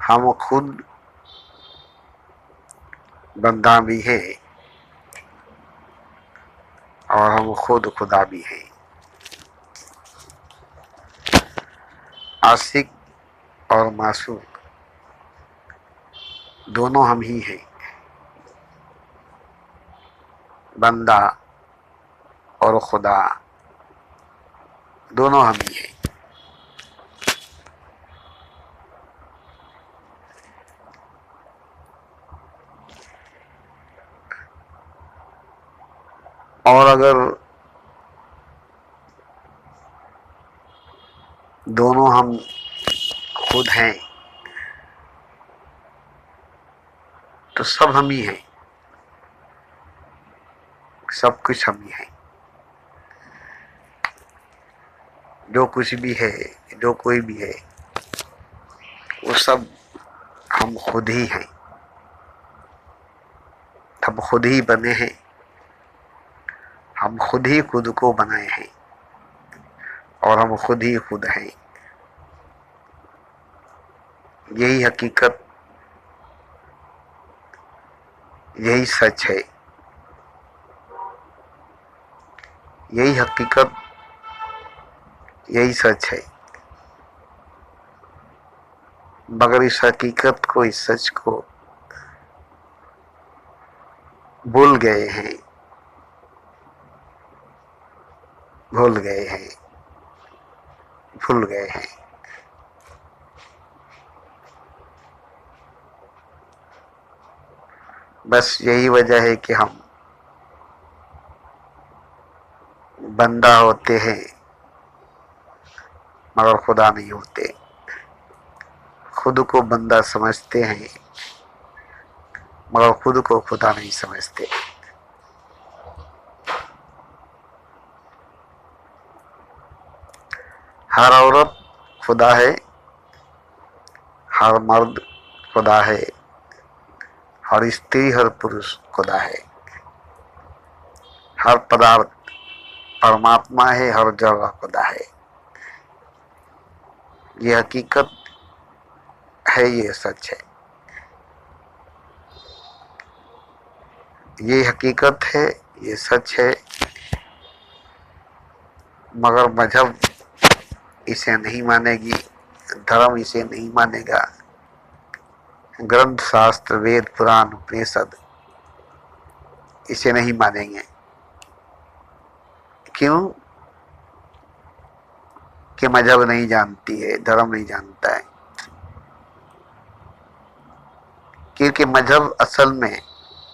हम खुद बंदा भी है और हम खुद खुदा भी हैं। आशिक और मासूक दोनों हम ही हैं। बंदा और खुदा दोनों हम ही हैं। और अगर दोनों हम खुद हैं तो सब हम ही हैं, सब कुछ हम ही हैं। जो कुछ भी है, जो कोई भी है, वो सब हम खुद ही हैं। हम खुद ही बने हैं, हम खुद ही खुद को बनाए हैं और हम खुद ही खुद हैं। यही हकीकत, यही सच है। यही हकीकत, यही सच है। मगर इस हकीकत को, इस सच को भूल गए हैं, भूल गए हैं, भूल गए हैं। बस यही वजह है कि हम बंदा होते हैं मगर खुदा नहीं होते। खुद को बंदा समझते हैं मगर खुद को खुदा नहीं समझते। हर औरत खुदा है, हर मर्द खुदा है, हर स्त्री, हर पुरुष खुदा है। हर पदार्थ परमात्मा है, हर जगह खुदा है। ये हकीकत है, ये सच है। ये हकीकत है, ये सच है। मगर मजहब इसे नहीं मानेगी, धर्म इसे नहीं मानेगा, ग्रंथ, शास्त्र, वेद, पुराण, उपनिषद इसे नहीं मानेंगे। क्यों? कि मजहब नहीं जानती है, धर्म नहीं जानता है। क्योंकि मजहब असल में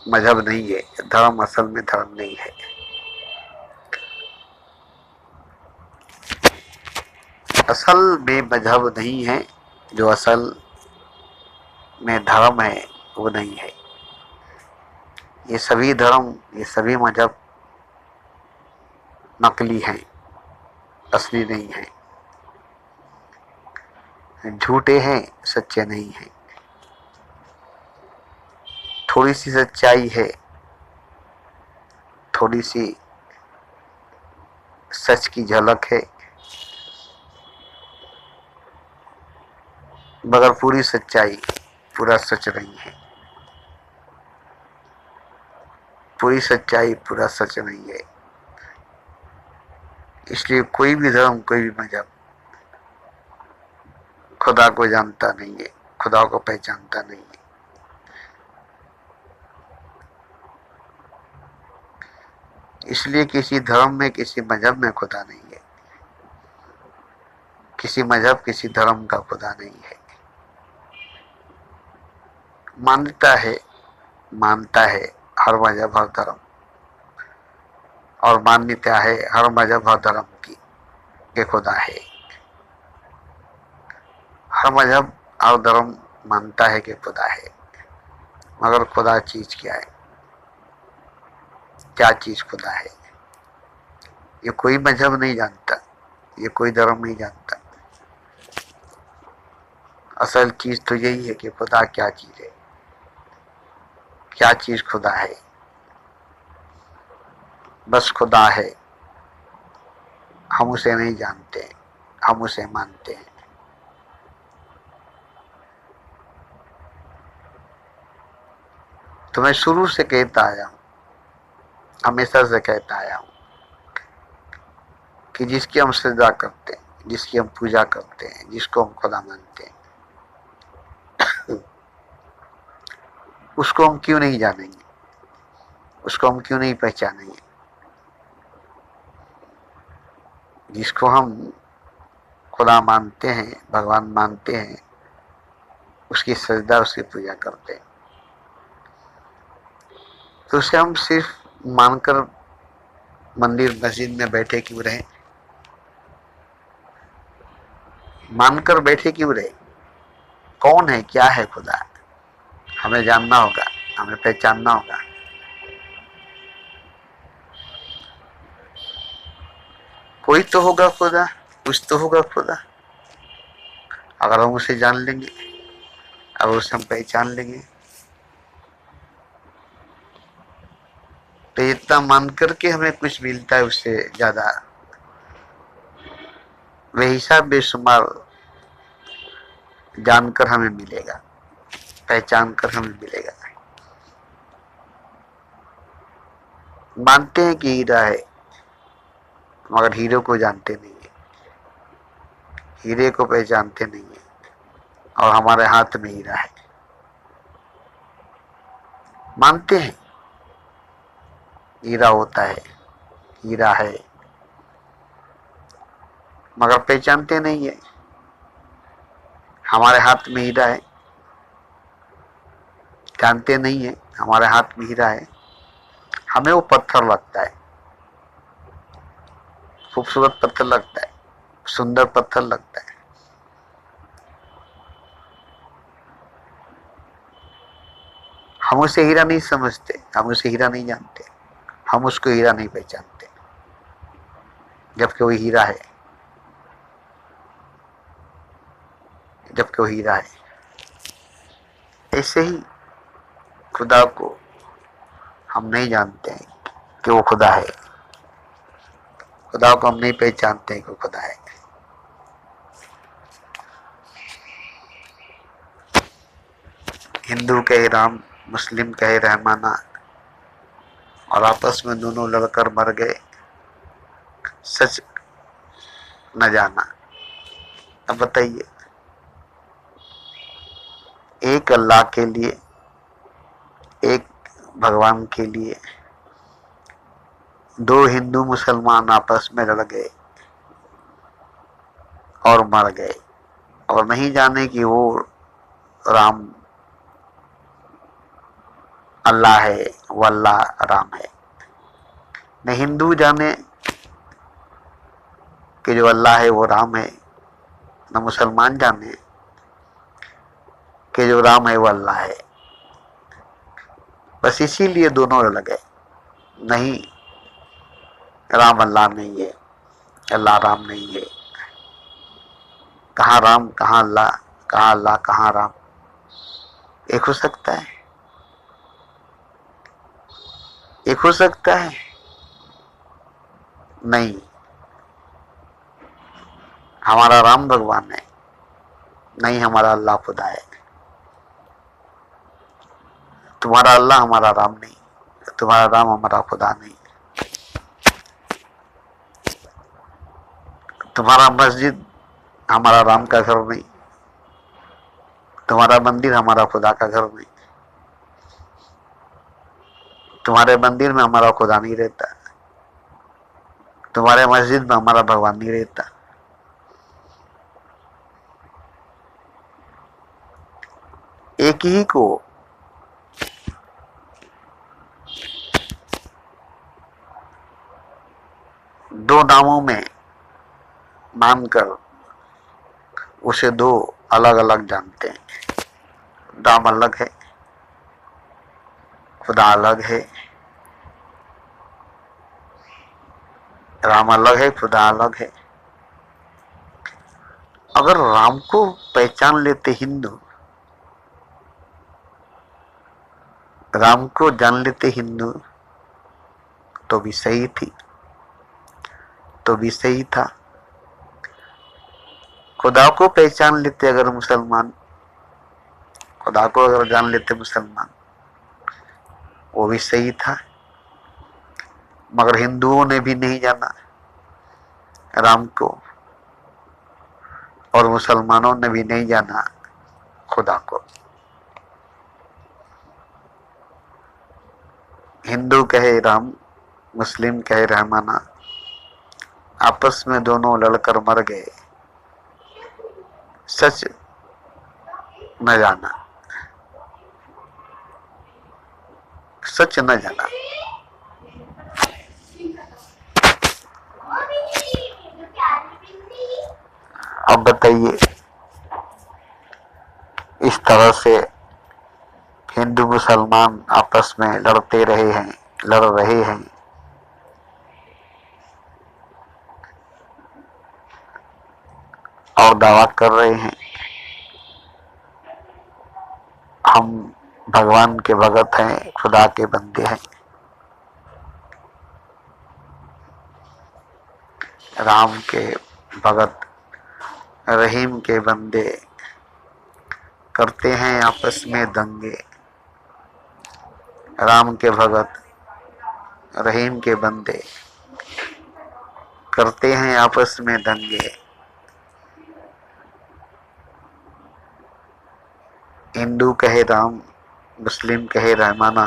मजहब नहीं है, धर्म असल में धर्म नहीं है। असल में मजहब नहीं है, जो असल में धर्म है वो नहीं है। ये सभी धर्म, ये सभी मजहब नकली हैं, असली नहीं है। झूठे हैं, सच्चे नहीं हैं। थोड़ी सी सच्चाई है, थोड़ी सी सच की झलक है, मगर पूरी सच्चाई, पूरा सच नहीं है। पूरी सच्चाई, पूरा सच नहीं है। इसलिए कोई भी धर्म, कोई भी मजहब खुदा को जानता नहीं है, खुदा को पहचानता नहीं है। इसलिए किसी धर्म में, किसी मजहब में खुदा नहीं है। किसी मजहब, किसी धर्म का खुदा नहीं है। मानता है हर मजहब, हर धर्म, और मान्यता है हर मजहब, हर धर्म की कि खुदा है। हर मजहब, हर धर्म मानता है कि खुदा है, मगर खुदा चीज क्या है? क्या चीज खुदा है? ये कोई मजहब नहीं जानता, ये कोई धर्म नहीं जानता। असल चीज तो यही है कि खुदा क्या चीज है, क्या चीज खुदा है। बस खुदा है, हम उसे नहीं जानते, हम उसे मानते हैं। तो मैं शुरू से कहता आया हूँ, हमेशा से कहता आया हूँ कि जिसकी हम सजदा करते हैं, जिसकी हम पूजा करते हैं, जिसको हम खुदा मानते हैं, उसको हम क्यों नहीं जानेंगे, उसको हम क्यों नहीं पहचानेंगे। जिसको हम खुदा मानते हैं, भगवान मानते हैं, उसकी सजदा, उसकी पूजा करते हैं, तो उसे हम सिर्फ मानकर मंदिर मस्जिद में बैठे क्यों रहे, मानकर बैठे क्यों रहे। कौन है, क्या है खुदा, हमें जानना होगा, हमें पहचानना होगा। कोई तो होगा खुदा, कुछ तो होगा खुदा। अगर हम उसे जान लेंगे, अगर उसे हम पहचान लेंगे, तो इतना मान करके हमें कुछ मिलता है, उससे ज्यादा बेहिसाब बेशुमार जानकर हमें मिलेगा, पहचान कर हमें मिलेगा। मानते हैं कि हीरा है, मगर हीरो को जानते नहीं है, हीरे को पहचानते नहीं है, और हमारे हाथ में हीरा है। मानते हैं हीरा होता है, हीरा है, मगर पहचानते नहीं है। हमारे हाथ में हीरा है, जानते नहीं है हमारे हाथ में हीरा है। हमें वो पत्थर लगता है, खूबसूरत पत्थर लगता है, सुंदर पत्थर लगता है। हम उसे हीरा नहीं समझते, हम उसे हीरा नहीं जानते, हम उसको हीरा नहीं पहचानते, जबकि वो हीरा है, जबकि वो हीरा है। ऐसे ही खुदा को हम नहीं जानते हैं कि वो खुदा है, खुदा को हम नहीं पहचानते हैं कि वो खुदा है। हिंदू कहे राम, मुस्लिम कहे रहमाना, और आपस में दोनों लड़कर मर गए, सच न जाना। अब बताइए, एक अल्लाह के लिए, एक भगवान के लिए दो हिंदू मुसलमान आपस में लड़ गए और मर गए, और नहीं जाने कि वो राम अल्लाह है, वो अल्लाह राम है। न हिंदू जाने कि जो अल्लाह है वो राम है, न मुसलमान जाने कि जो राम है वो अल्लाह है। बस इसीलिए दोनों लड़ गए। नहीं, राम अल्लाह नहीं है, अल्लाह राम नहीं है। कहाँ राम, कहाँ अल्लाह, कहाँ अल्लाह, कहाँ राम। एक हो सकता है, एक हो सकता है? नहीं, हमारा राम भगवान है, नहीं हमारा अल्लाह खुदा है। तुम्हारा अल्लाह हमारा राम नहीं, तुम्हारा राम हमारा खुदा नहीं। तुम्हारा मस्जिद हमारा राम का घर नहीं, तुम्हारा मंदिर हमारा खुदा का घर नहीं। तुम्हारे मंदिर में हमारा खुदा नहीं रहता, तुम्हारे मस्जिद में हमारा भगवान नहीं रहता। एक ही को दो नामों में मानकर उसे दो अलग अलग जानते हैं। राम अलग है, खुदा अलग है, राम अलग है, खुदा अलग है। अगर राम को पहचान लेते हिंदू, राम को जान लेते हिंदू, तो भी सही थी, तो भी सही था। खुदा को पहचान लेते अगर मुसलमान, खुदा को अगर जान लेते मुसलमान, वो भी सही था, मगर हिंदुओं ने भी नहीं जाना राम को, और मुसलमानों ने भी नहीं जाना खुदा को। हिंदू कहे राम, मुस्लिम कहे रहमाना, आपस में दोनों लड़कर मर गए, सच न जाना, सच न जाना। अब बताइए, इस तरह से हिंदू मुसलमान आपस में लड़ते रहे हैं, लड़ रहे हैं, और दावा कर रहे हैं हम भगवान के भगत हैं, खुदा के बंदे हैं। राम के भगत, रहीम के बंदे, करते हैं आपस में दंगे। राम के भगत, रहीम के बंदे, करते हैं आपस में दंगे। हिंदू कहे राम, मुस्लिम कहे रहमाना,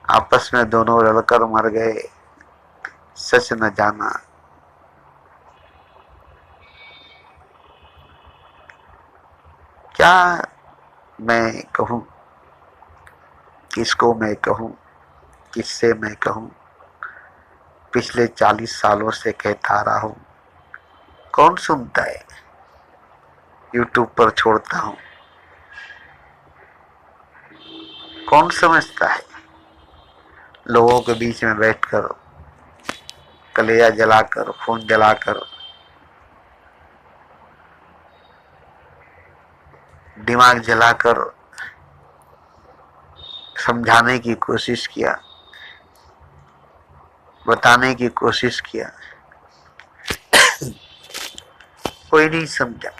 आपस में दोनों लड़कर मर गए, सच न जाना। क्या मैं कहूँ, किसको मैं कहूँ, किससे मैं कहूँ? पिछले 40 सालों से कहता रहा हूँ, कौन सुनता है? यूट्यूब पर छोड़ता हूँ, कौन समझता है? लोगों के बीच में बैठकर, कलेजा जलाकर, खून जलाकर, दिमाग जलाकर समझाने की कोशिश किया, बताने की कोशिश किया, कोई नहीं समझा,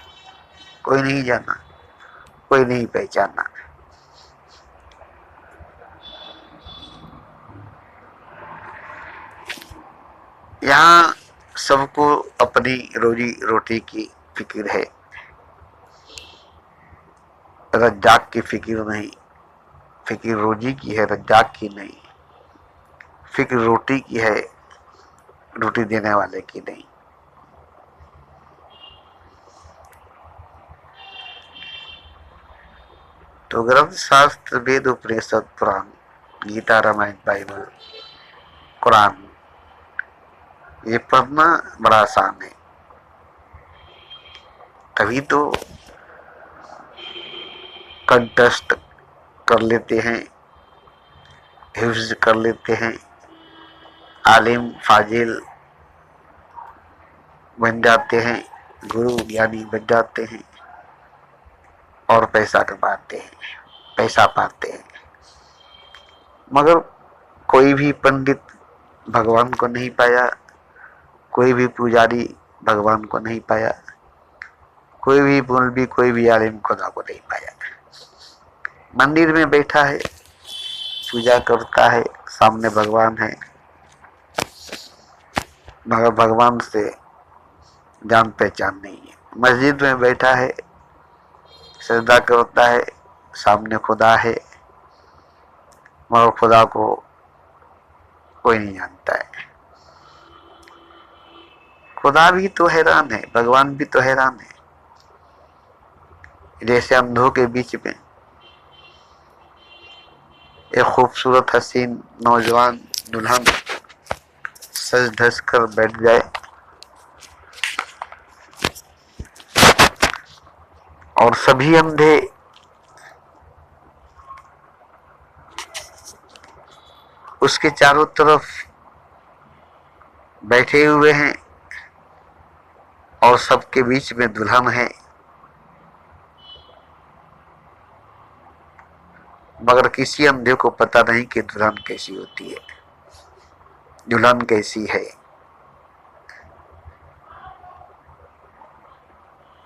कोई नहीं जाना, कोई नहीं पहचाना। यहाँ सबको अपनी रोजी रोटी की फिक्र है, रज्जाक की फिक्र नहीं। फिक्र रोजी की है, रज्जाक की नहीं। फिक्र रोटी की है, रोटी देने वाले की नहीं। तो ग्रंथ, शास्त्र, वेद, उपनिषद, पुराण, गीता, रामायण, बाइबल, कुरान, ये पढ़ना बड़ा आसान है। तभी तो कंटेस्ट कर लेते हैं, हिफ्ज कर लेते हैं, आलिम फाजिल बन जाते हैं, गुरु ज्ञानी बन जाते हैं, और पैसा कमाते हैं, पैसा पाते हैं। मगर कोई भी पंडित भगवान को नहीं पाया, कोई भी पुजारी भगवान को नहीं पाया, कोई भी मौलवी, कोई भी आलिम खुदा को नहीं पाया। मंदिर में बैठा है, पूजा करता है, सामने भगवान है, मगर भगवान से जान पहचान नहीं है। मस्जिद में बैठा है, सजदा करता है, सामने खुदा है, मगर खुदा को कोई नहीं जानता है। खुदा भी तो हैरान है, भगवान भी तो हैरान है। जैसे अंधों के बीच में एक खूबसूरत हसीन नौजवान दुल्हन सज धज कर बैठ जाए और सभी अंधे उसके चारों तरफ बैठे हुए हैं, और सबके बीच में दुल्हन है, मगर किसी अंधे को पता नहीं कि दुल्हन कैसी होती है, दुल्हन कैसी है।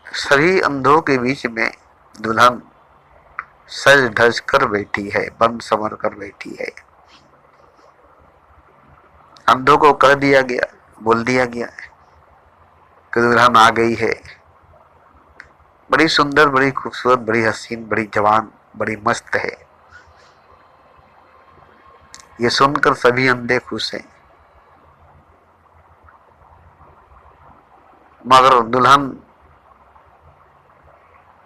सभी अंधों के बीच में दुल्हन सज धज कर बैठी है, बन संवर कर बैठी है। अंधों को कह दिया गया, बोल दिया गया कि दुल्हन आ गई है, बड़ी सुंदर, बड़ी खूबसूरत, बड़ी हसीन, बड़ी जवान, बड़ी मस्त है। ये सुनकर सभी अंधे खुश हैं। मगर दुल्हन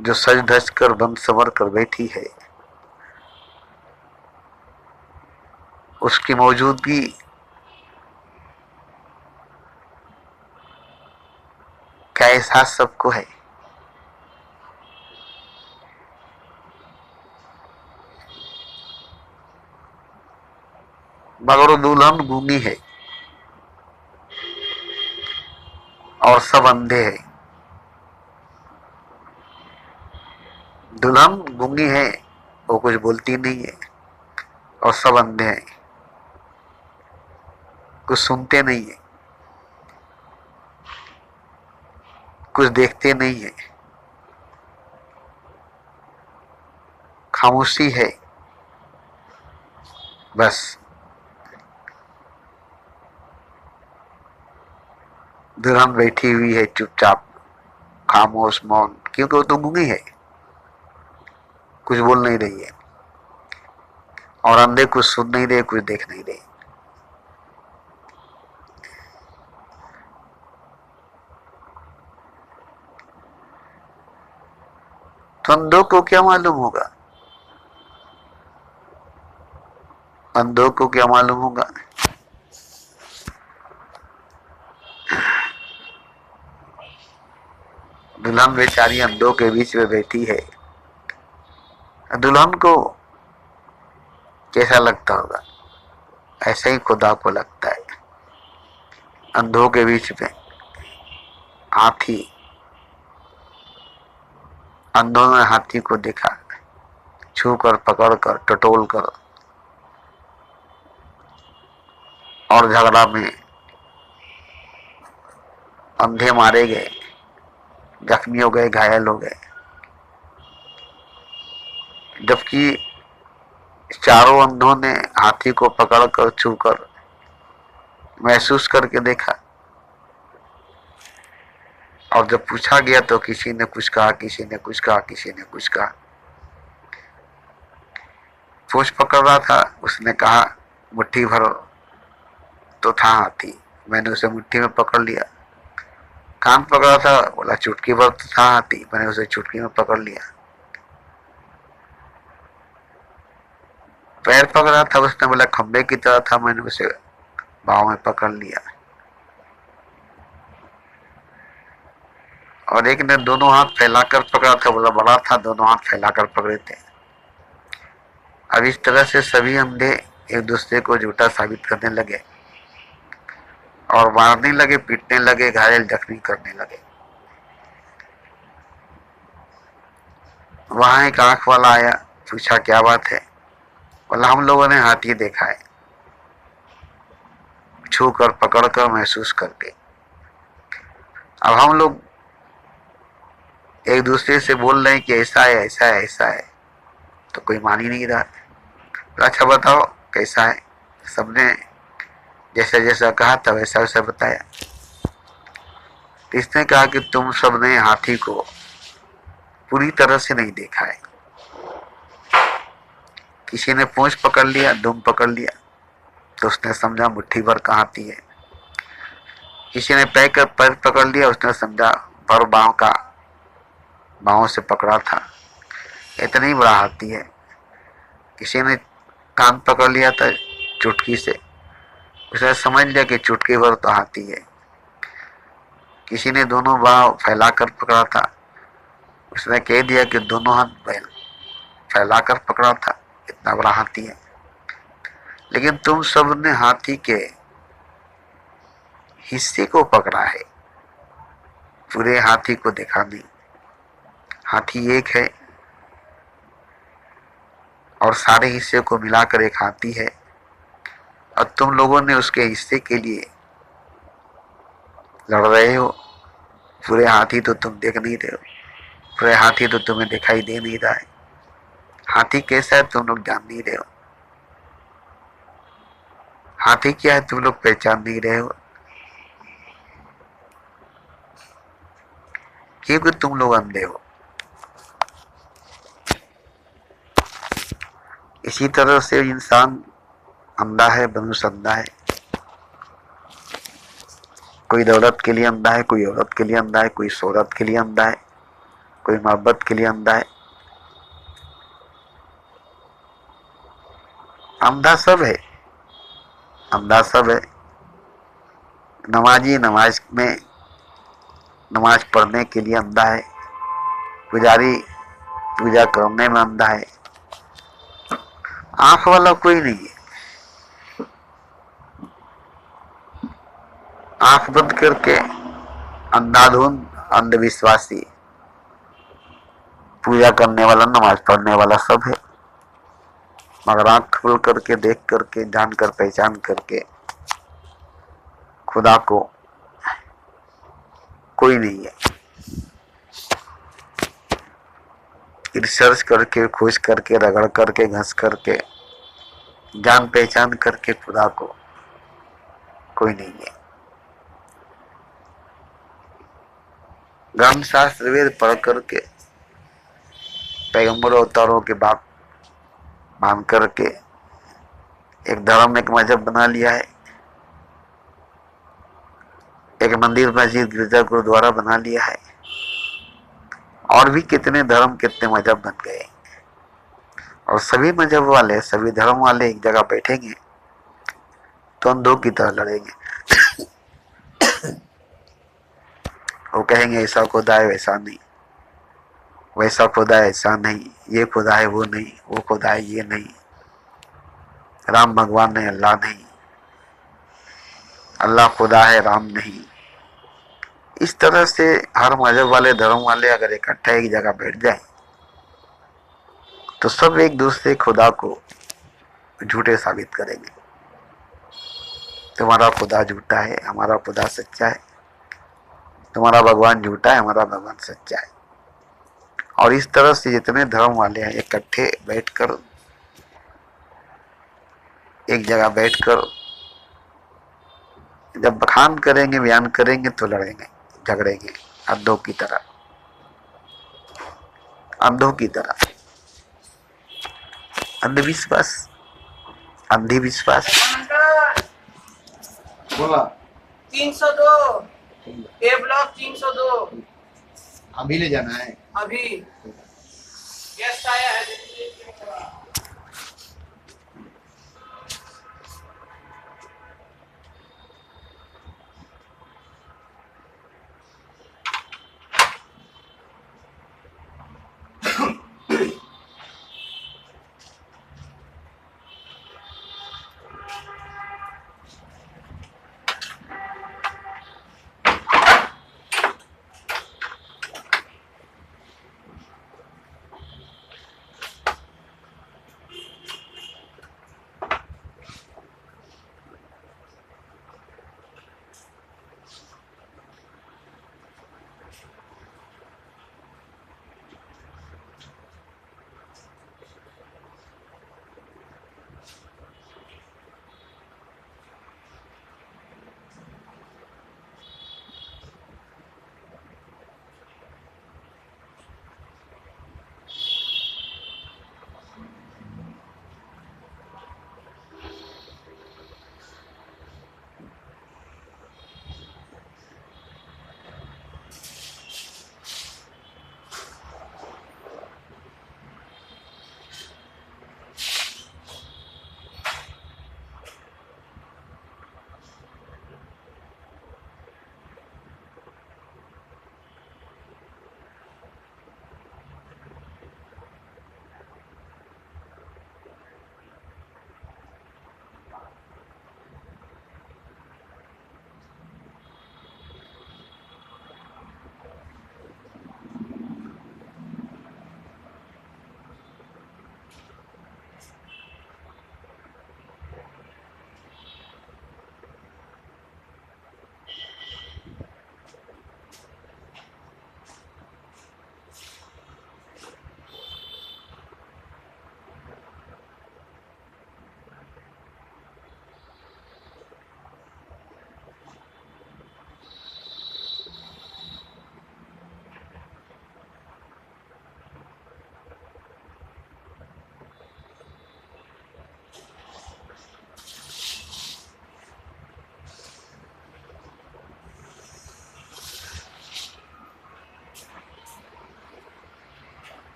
जो सज धज कर बन संवर कर बैठी है, उसकी मौजूदगी का एहसास सबको है। मगर वो दुल्हन गूंगी है और सब अंधे हैं। दुल्हन गूंगी है, वो कुछ बोलती नहीं है, और सब अंधे हैं, कुछ सुनते नहीं है, कुछ देखते नहीं है, खामोशी है बस। दुल्हन बैठी हुई है चुपचाप, खामोश, मौन, क्योंकि वो तो गूंगी है, कुछ बोल नहीं रही है, और अंधे कुछ सुन नहीं रहे, कुछ देख नहीं रहे। तो अंधों को क्या मालूम होगा? अंधों को क्या मालूम होगा? दुल्हन बेचारी अंधों के बीच में बैठी है। दुल्हन को कैसा लगता होगा? ऐसे ही खुदा को लगता है। अंधों के बीच में हाथी, अंधों ने हाथी को देखा, छू कर, पकड़ कर, टटोल कर, और झगड़ा में अंधे मारे गए, जख्मी हो गए, घायल हो गए। जबकि चारों अंधों ने हाथी को पकड़कर, छूकर, महसूस करके देखा, और जब पूछा गया तो किसी ने कुछ कहा, किसी ने कुछ कहा, किसी ने कुछ कहा। पूंछ पकड़ रहा था, उसने कहा मुट्ठी भर तो था हाथी, मैंने उसे मुट्ठी में पकड़ लिया। कान पकड़ा था, बोला चुटकी भर तो था हाथी, मैंने उसे चुटकी में पकड़ लिया। पैर पकड़ा था, उसने बोला खंबे की तरह था, मैंने उसे बाहों में पकड़ लिया। और एक ने दोनों हाथ फैलाकर पकड़ा था, बोला बड़ा था, दोनों हाथ फैलाकर पकड़े थे। अब इस तरह से सभी अंधे एक दूसरे को झूठा साबित करने लगे, और मारने लगे, पीटने लगे, घायल जख्मी करने लगे। वहां एक आंख वाला आया, पूछा क्या बात है? बोला हम लोगों ने हाथी देखा है, छू कर, पकड़ कर, महसूस करके। अब हम लोग एक दूसरे से बोल रहे हैं कि ऐसा है, ऐसा है, ऐसा है, तो कोई मान ही नहीं रहा। अच्छा बताओ कैसा है? सबने जैसा जैसा कहा था वैसा वैसा बताया। इसने कहा कि तुम सबने हाथी को पूरी तरह से नहीं देखा है। किसी ने पूंछ पकड़ लिया, दुम पकड़ लिया, तो उसने समझा मुट्ठी भर का हाथी है। किसी ने पैर पकड़ लिया, उसने समझा भर बाहों से पकड़ा था, इतना ही बड़ा हाथी है। किसी ने कान पकड़ लिया था चुटकी से, उसने समझ लिया कि चुटकी भर तो हाथी है। किसी ने दोनों बाह फैलाकर पकड़ा था, उसने कह दिया कि दोनों हाथ फैलाकर पकड़ा था, इतना बड़ा हाथी है। लेकिन तुम सब ने हाथी के हिस्से को पकड़ा है, पूरे हाथी को देखा नहीं। हाथी एक है और सारे हिस्से को मिलाकर एक हाथी है, और तुम लोगों ने उसके हिस्से के लिए लड़ रहे हो। पूरे हाथी तो तुम देख नहीं रहे हो, पूरे हाथी तो तुम्हें दिखाई दे नहीं रहा है। हाथी कैसा है तुम लोग जान नहीं रहे हो। हाथी क्या है तुम लोग पहचान नहीं रहे हो, क्योंकि तुम लोग अंधे हो। इसी तरह से इंसान अंधा है, मनुष्य अंधा है। कोई दौलत के लिए अंधा है, कोई औरत के लिए अंधा है, कोई शोहरत के लिए अंधा है, कोई मोहब्बत के लिए अंधा है। अंधा सब है, अंधा सब है। नमाजी नमाज में नमाज पढ़ने के लिए अंधा है, पुजारी पूजा करने में अंधा है। आंख वाला कोई नहीं है। आंख बंद करके अंधाधुंध अंधविश्वासी, पूजा करने वाला नमाज पढ़ने वाला सब है, मगर आंख खोल करके देख करके जानकर पहचान करके खुदा को कोई नहीं है। रिसर्च करके, खोज करके, रगड़ करके, घस करके, जान पहचान करके खुदा को कोई नहीं है। ग्रंथ शास्त्र वेद पढ़ करके पैगंबर अवतारों के बात मान करके एक धर्म, एक मजहब बना लिया है। एक मंदिर, मस्जिद, गिरजा, गुरुद्वारा बना लिया है। और भी कितने धर्म, कितने मजहब बन गए। और सभी मजहब वाले, सभी धर्म वाले एक जगह बैठेंगे तो अंधों की तरह लड़ेंगे। वो कहेंगे ऐसा खुदा है, वैसा नहीं, वैसा खुदा है, ऐसा नहीं, ये खुदा है, वो नहीं, वो खुदा है, ये नहीं, राम भगवान नहीं, अल्लाह नहीं, अल्लाह खुदा है, राम नहीं। इस तरह से हर मजहब वाले, धर्म वाले अगर इकट्ठा एक जगह बैठ जाए तो सब एक दूसरे खुदा को झूठे साबित करेंगे। तुम्हारा खुदा झूठा है, हमारा खुदा सच्चा है, तुम्हारा भगवान झूठा है, हमारा भगवान सच्चा है। और इस तरह से जितने धर्म वाले हैं इकट्ठे बैठकर, एक जगह बैठकर जब बखान करेंगे, बयान करेंगे तो लड़ेंगे, झगड़ेंगे, अंधों की तरह, अंधों की तरह। अंधविश्वास, अंधविश्वास। बोला 302 ए ब्लॉक 302। अभी ले जाना है, अभी गेस्ट आया है।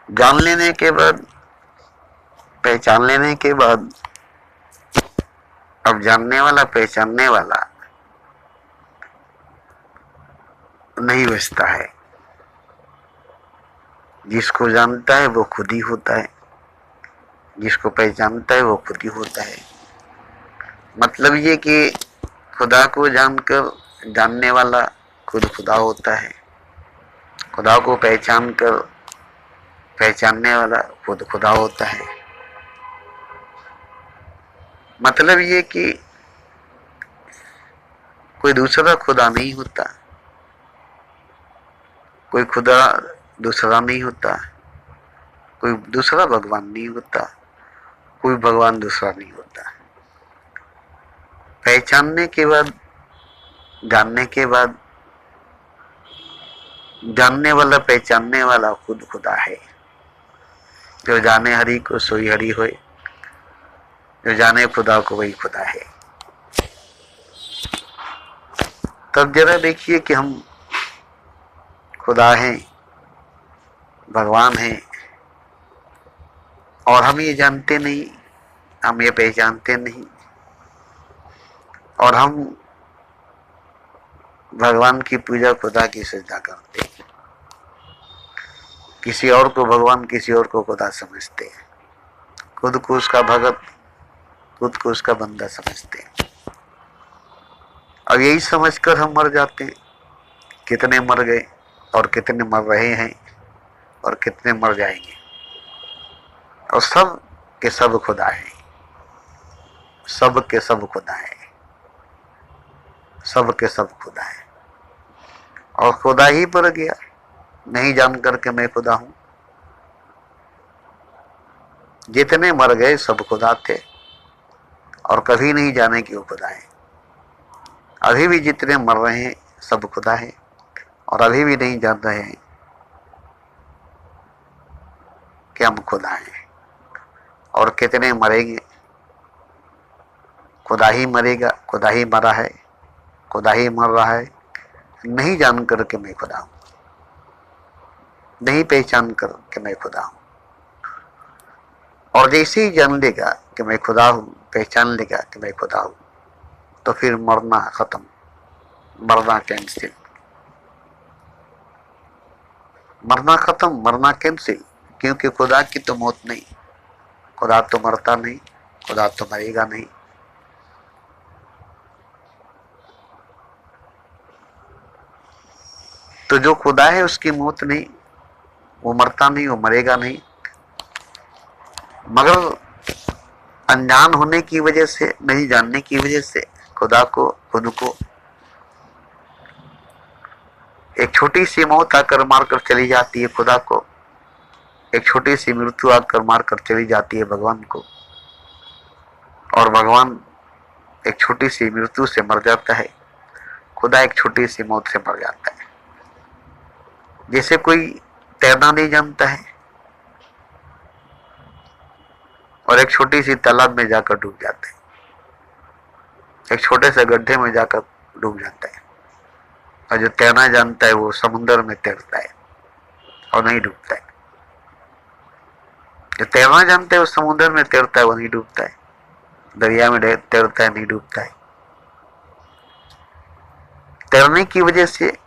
जान लेने के बाद, पहचान लेने के बाद अब जानने वाला पहचानने वाला नहीं बचता है। जिसको जानता है वो खुद ही होता है, जिसको पहचानता है वो खुद ही होता है। मतलब ये कि खुदा को जानकर जानने वाला खुद खुदा होता है, खुदा को पहचान कर पहचानने वाला खुद खुदा होता है। मतलब ये कि कोई दूसरा खुदा नहीं होता, कोई खुदा दूसरा नहीं होता, कोई दूसरा भगवान नहीं होता, कोई भगवान दूसरा नहीं होता। पहचानने के बाद, जानने के बाद, जानने वाला पहचानने वाला खुद खुदा है। जो जाने हरि को सोई हरि होए, जो जाने खुदा को वही खुदा है। तब जरा देखिए कि हम खुदा हैं, भगवान हैं, और हम ये जानते नहीं, हम ये पहचानते नहीं, और हम भगवान की पूजा खुदा की सजदा करते हैं। किसी और को भगवान, किसी और को खुदा समझते हैं, खुद को उसका भगत, खुद को उसका बंदा समझते हैं। अब यही समझकर हम मर जाते हैं। कितने मर गए और कितने मर रहे हैं और कितने मर जाएंगे, और सब के सब खुदा है, सब के सब खुदा है, सब के सब खुदा है। और खुदा ही पर गया, नहीं जान करके मैं खुदा हूं। जितने मर गए सब खुदा थे और कभी नहीं जाने कि वो खुदा है। अभी भी जितने मर रहे हैं सब खुदा है और अभी भी नहीं जान रहे हैं कि हम खुदा हैं। और कितने मरेंगे, खुदा ही मरेगा, खुदा ही मरा है, खुदा ही मर रहा है, नहीं जान कर के मैं खुदा हूं, नहीं पहचान कर के मैं खुदा हूं। और जैसे ही जान लेगा कि मैं खुदा हूं, पहचान लेगा कि मैं खुदा हूं, तो फिर मरना खत्म, मरना कैंसिल, मरना खत्म, मरना कैंसिल। क्योंकि खुदा की तो मौत नहीं, खुदा तो मरता नहीं, खुदा तो मरेगा नहीं। तो जो खुदा है उसकी मौत नहीं, वो मरता नहीं, वो मरेगा नहीं। मगर अनजान होने की वजह से, नहीं जानने की वजह से खुदा को, खुद को एक छोटी सी मौत आकर मारकर चली जाती है, खुदा को एक छोटी सी मृत्यु आकर मारकर चली जाती है भगवान को, और भगवान एक छोटी सी मृत्यु से मर जाता है, खुदा एक छोटी सी मौत से मर जाता है। जैसे कोई तैरना नहीं जानता है और एक छोटी सी तालाब में जाकर डूब जाता है, एक छोटे से गड्ढे में जाकर डूब जाता है। और जो तैरना जानता है वो समुद्र में तैरता है और नहीं डूबता है। जो तैरना जानता है वो समुद्र में तैरता है, वो नहीं डूबता है, दरिया में तैरता है, नहीं डूबता है। तैरने की वजह से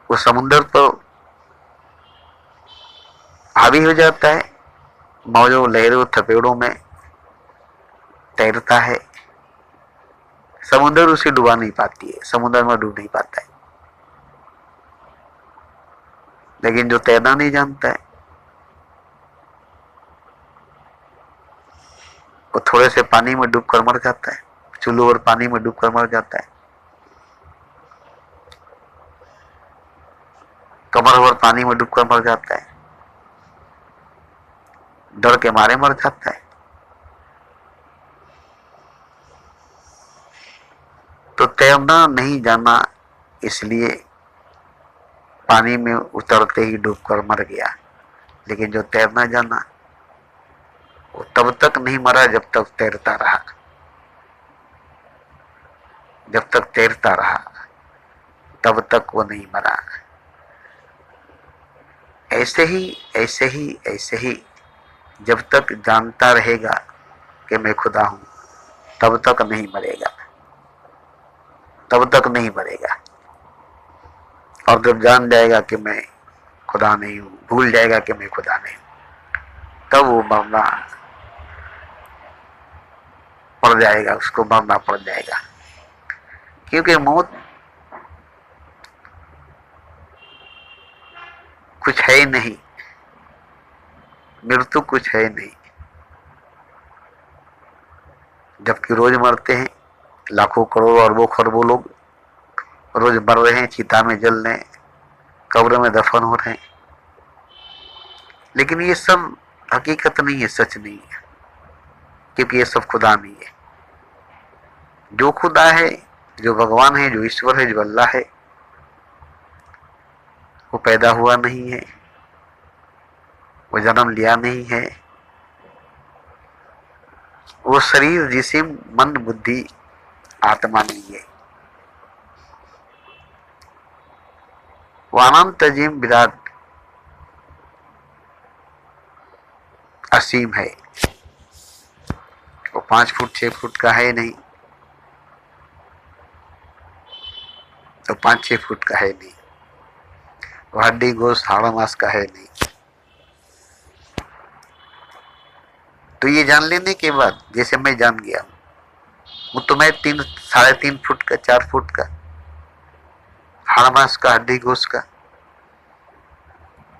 वो समुद्र पर हावी हो जाता है, मौजों लहरों थपेड़ों में तैरता है। समुद्र उसे डुबा नहीं पाती है, समुद्र में डूब नहीं पाता है। लेकिन जो तैरना नहीं जानता है वो थोड़े से पानी में डूबकर मर जाता है, चूल्हों और पानी में डूबकर मर जाता है, कमर भर पानी में डूबकर मर जाता है, डर के मारे मर जाता है। तो तैरना नहीं जाना, इसलिए पानी में उतरते ही डूबकर मर गया। लेकिन जो तैरना जाना वो तब तक नहीं मरा जब तक तैरता रहा, जब तक तैरता रहा तब तक वो नहीं मरा। ऐसे ही जब तक जानता रहेगा कि मैं खुदा हूं, तब तक नहीं मरेगा, तब तक नहीं मरेगा। और जब जान जाएगा कि मैं खुदा नहीं हूं, भूल जाएगा कि मैं खुदा नहीं हूं, तब वो मरना पड़ जाएगा, उसको मरना पड़ जाएगा। क्योंकि मौत कुछ है ही नहीं, मृत्यु कुछ है ही नहीं। जबकि रोज मरते हैं, लाखों करोड़ों अरबों खरबों लोग रोज मर रहे हैं, चिता में जल रहे हैं, कब्र में दफन हो रहे हैं। लेकिन ये सब हकीकत नहीं है, सच नहीं है, क्योंकि ये सब खुदा नहीं है। जो खुदा है, जो भगवान है, जो ईश्वर है, जो अल्लाह है, वो पैदा हुआ नहीं है, वो जन्म लिया नहीं है। वो शरीर, जिस्म, मन, बुद्धि, आत्मा नहीं है। वो अनंत, अजीम, विराट, असीम है। वो 5 फुट 6 फुट का है नहीं, तो 5-6 फुट का है नहीं। वो हड्डी गोश्त हाड़ मांस का है नहीं। तो ये जान लेने के बाद, जैसे मैं जान गया हूं, वो तो मैं 3-3.5 फुट का, 4 फुट का, हाड़ मांस का, हड्डी गोश्त का,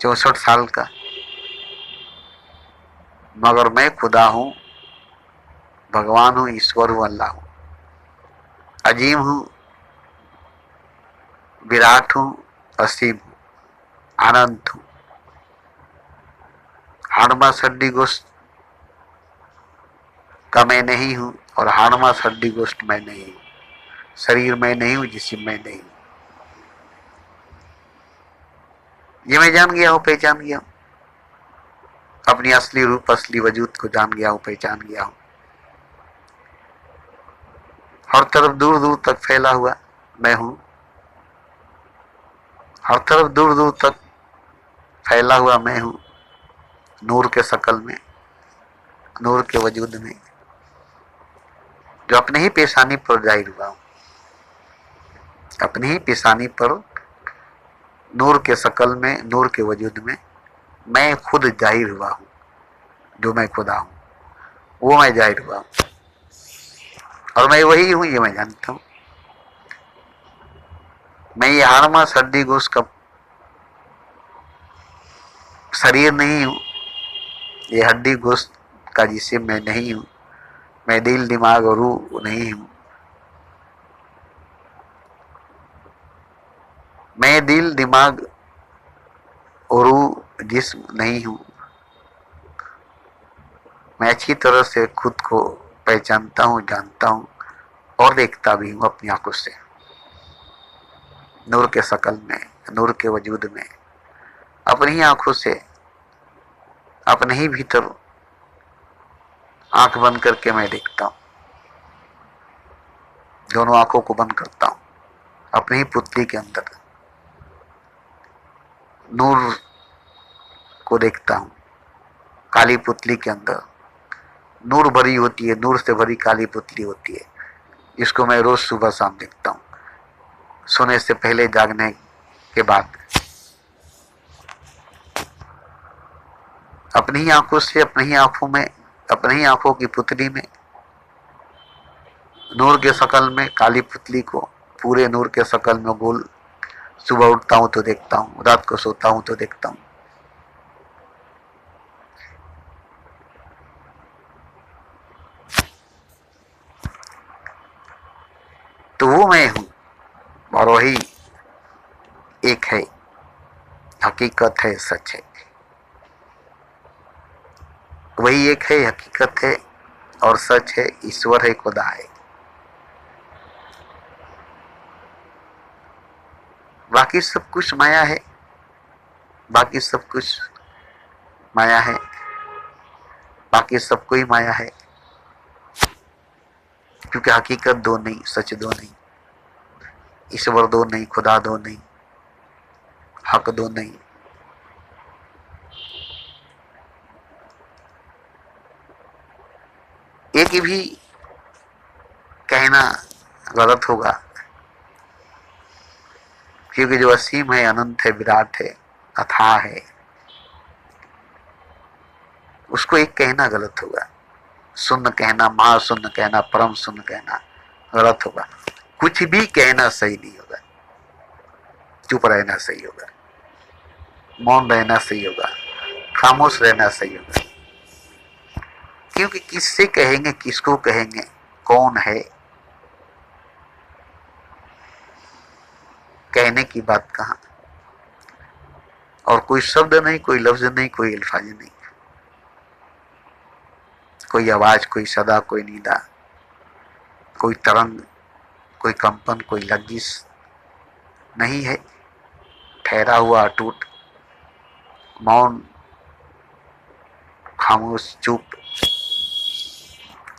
64 साल का, मगर मैं खुदा हूं, भगवान हूं, ईश्वर हूं, अल्लाह हूं, अजीम हूं, विराट हूं, असीम हूं, अनंत हूं। हाड़ मांस हड्डी गोश्त का मैं नहीं हूं, और हाड़ मांस हड्डी गोश्त मैं नहीं हूं, शरीर मैं नहीं हूं, जिस्म मैं नहीं हूं। ये मैं जान गया हूं, पहचान गया हूं, अपनी असली रूप, असली वजूद को जान गया हूं, पहचान गया हूं। हर तरफ दूर दूर तक फैला हुआ मैं हूं, हर तरफ दूर दूर तक फैला हुआ मैं हूं, नूर के शकल में, नूर के वजूद में, जो अपने ही पेशानी पर जाहिर हुआ हूं, अपनी ही पेशानी पर, नूर के शकल में, नूर के वजूद में मैं खुद जाहिर हुआ हूं। जो मैं खुदा हूं, वो मैं जाहिर हुआ हूं, और मैं वही हूं, ये मैं जानता हूं। मैं ये हाड़ मांस हड्डी गोश्त का शरीर नहीं हूं, ये हड्डी गोश्त का जिस्म मैं नहीं हूं, मैं दिल, दिमाग और रूह नहीं हूं। मैं दिल, दिमाग और रूह, जिस्म नहीं हूं। मैं अच्छी तरह से खुद को पहचानता हूं, जानता हूं, और देखता भी हूं अपनी आंखों से, नूर के शकल में, नूर के वजूद में, अपनी ही आंखों से, अपने ही भीतर आंख बंद करके मैं देखता हूं। दोनों आंखों को बंद करता हूं, अपनी ही पुतली के अंदर नूर को देखता हूं। काली पुतली के अंदर नूर भरी होती है, नूर से भरी काली पुतली होती है, जिसको मैं रोज सुबह शाम देखता हूं, सोने से पहले, जागने के बाद। अपनी ही आंखों से, अपनी ही आंखों में, अपनी ही आंखों की पुतली में, नूर के शकल में काली पुतली को पूरे नूर के शकल में गोल, सुबह उठता हूं तो देखता हूं, रात को सोता हूं तो देखता हूं। तो वो मैं हूं, और वही एक है, हकीकत है, सच है। वही एक है, हकीकत है और सच है, ईश्वर है, खुदा है। बाकी सब कुछ माया है, बाकी सब कुछ माया है, बाकी सब कोई माया है, क्योंकि हकीकत दो नहीं, सच दो नहीं, ईश्वर दो नहीं, खुदा दो नहीं, हक दो नहीं, एक भी कहना गलत होगा, क्योंकि जो असीम है, अनंत है, विराट है, अथाह है, उसको एक कहना गलत होगा। शून्य कहना, महाशून्य कहना, परम शून्य कहना गलत होगा। कुछ भी कहना सही नहीं होगा। चुप रहना सही होगा, मौन रहना सही होगा, खामोश रहना सही होगा। क्योंकि किससे कहेंगे, किसको कहेंगे, कौन है, कहने की बात कहाँ। और कोई शब्द नहीं, कोई लफ्ज नहीं, कोई अल्फाज नहीं, कोई आवाज, कोई सदा, कोई नीदा, कोई तरंग, कोई कंपन, कोई लग्गिश नहीं है। ठहरा हुआ, अटूट, मौन, खामोश, चुप,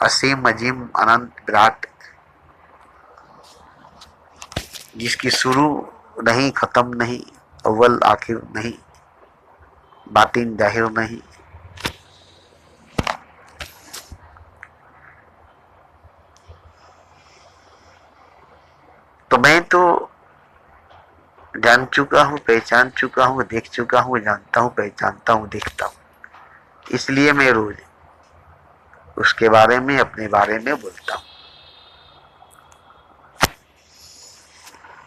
असीम, अजीम, अनंत, विराट, जिसकी शुरू नहीं, खत्म नहीं, अव्वल आखिर नहीं, बातिन जाहिर नहीं। तो मैं तो जान चुका हूं, पहचान चुका हूं, देख चुका हूं, जानता हूं, पहचानता हूं, देखता हूं। इसलिए मैं रोज उसके बारे में, अपने बारे में बोलता हूं,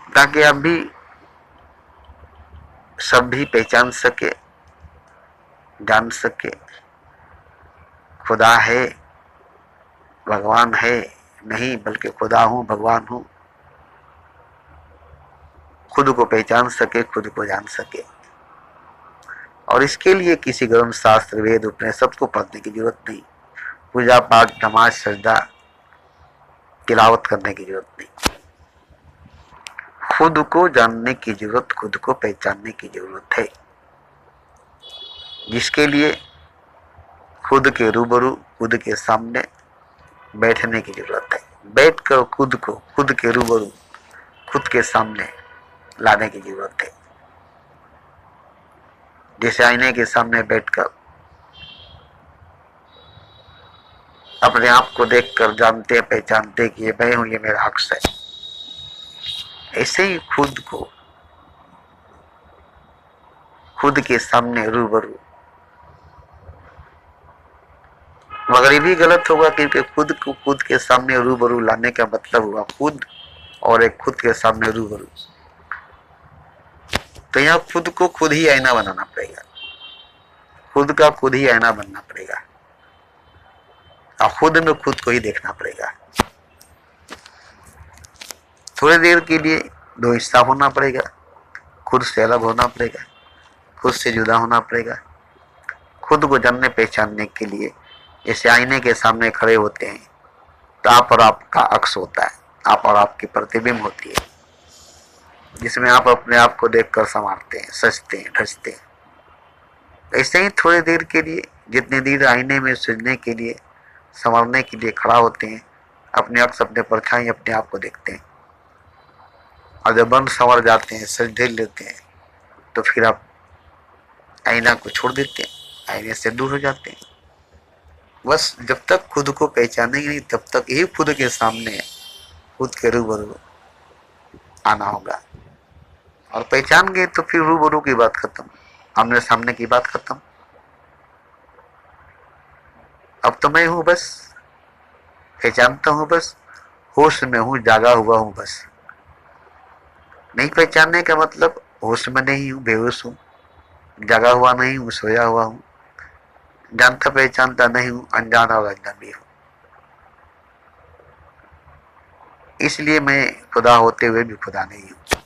ताकि आप भी सब भी पहचान सके, जान सके। खुदा है, भगवान है नहीं, बल्कि खुदा हूं, भगवान हूं। खुद को पहचान सके, खुद को जान सके। और इसके लिए किसी ग्रंथ, शास्त्र, वेद, उपनिषद को पढ़ने की जरूरत नहीं। पूजा पाठ, नमाज, सजदा, तिलावत करने की जरूरत नहीं। खुद को जानने की जरूरत, खुद को पहचानने की जरूरत है, जिसके लिए खुद के रूबरू, खुद के सामने बैठने की जरूरत है। बैठकर खुद को खुद के रूबरू, खुद के सामने लाने की जरूरत है। जैसे आईने के सामने बैठकर अपने आप को देखकर जानते, पहचानते कि ये मैं हूं, ये मेरा हक है। ऐसे ही खुद को खुद के सामने रूबरू, मगर ये भी गलत होगा, क्योंकि खुद को खुद के सामने रूबरू लाने का मतलब हुआ खुद और एक खुद के सामने रूबरू। तो यहाँ खुद को खुद ही आईना बनाना पड़ेगा, खुद का खुद ही आईना बनना पड़ेगा, और खुद में खुद को ही देखना पड़ेगा। थोड़ी देर के लिए दो हिस्सा होना पड़ेगा, खुद से अलग होना पड़ेगा, खुद से जुदा होना पड़ेगा। खुद को जानने, पहचानने के लिए जैसे आईने के सामने खड़े होते हैं तो आप और आपका अक्स होता है, आप और आपकी प्रतिबिंब होती है, जिसमें आप अपने आप को देखकर संवारते हैं, सजते हैं, ढसते हैं। ऐसे ही थोड़ी देर के लिए, जितनी देर आईने में सजने के लिए, संवारने के लिए खड़ा होते हैं, अपने अक्स, अपने परछाई, अपने आप को देखते हैं। और जब बन संवर जाते हैं, सज धज लेते हैं, तो फिर आप आईना को छोड़ देते हैं, आईने से दूर हो जाते हैं। बस जब तक खुद को पहचानेंगे नहीं, तब तक ही खुद के सामने, खुद के रूबरू आना होगा। और पहचान गए तो फिर रूबरू की बात खत्म, आमने सामने की बात खत्म। अब तो मैं हूं, बस पहचानता हूं, बस होश में हूं, जागा हुआ हूं। बस नहीं पहचानने का मतलब होश में नहीं हूं, बेहोश हूं, जागा हुआ नहीं हूं, सोया हुआ हूं, जानता पहचानता नहीं हूं, अनजान और अजनबी हूं। इसलिए मैं खुदा होते हुए भी खुदा नहीं हूं।